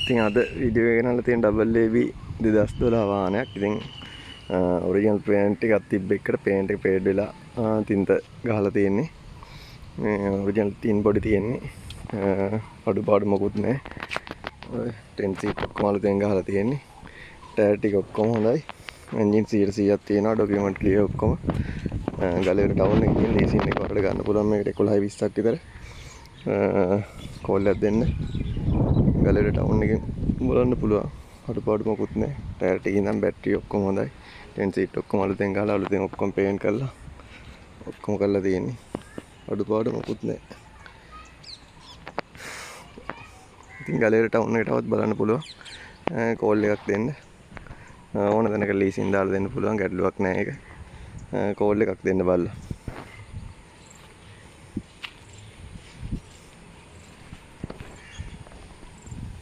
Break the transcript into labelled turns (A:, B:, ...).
A: ඉතින් අද වීඩියෝ එක ගෙනල්ලා තියෙන ඩබල් AB 2012 වාහනයක්. ඉතින් ඔරිජිනල් පේන්ට් එකක් තිබ්බ එකට පේන්ට් එක ෆේඩ් වෙලා තින්ත ගහලා තියෙන්නේ. මේ ඔරිජිනල් තින් බොඩි තියෙන්නේ. අඩුපාඩු මොකුත් නැහැ. ඔය 10 සීට් ඔක්කොම අලුතෙන් ගහලා තියෙන්නේ. ටයර් ටික ඔක්කොම හොඳයි. එන්ජින් 100ක් තියෙනවා. ඩොකියුමන්ට් ක්ලියර් ඔක්කොම. ගලේර ටවුන් එකේ ඉන්න ලීසින් එක වලට ගන්න පුළුවන් මේකට 11 20ක් විතර. කෝල් එකක් දෙන්න. ගලේර ටවුන් එකෙන් බලන්න පුළුවන්. අඩුපාඩු මොකුත් නැහැ. ටයර් ටික ඉඳන් බැටරි ඔක්කොම හොඳයි. 10 සීට් ඔක්කොම අලුතෙන් ගහලා අලුතෙන් ඔක්කොම පේන්ට් කරලා ඔක්කොම කරලා තියෙන්නේ. අඩුපාඩු මොකුත් නැහැ. ඉතින් ගලේර ටවුන් එකටවත් බලන්න පුළුවන්. කෝල් එකක් දෙන්න. ඕන තැනක ලීසින් දාලා දෙන්න පුළුවන්. ගැටලුවක් නැහැ ඒක. කෝල් එකක් දෙන්න බලලා.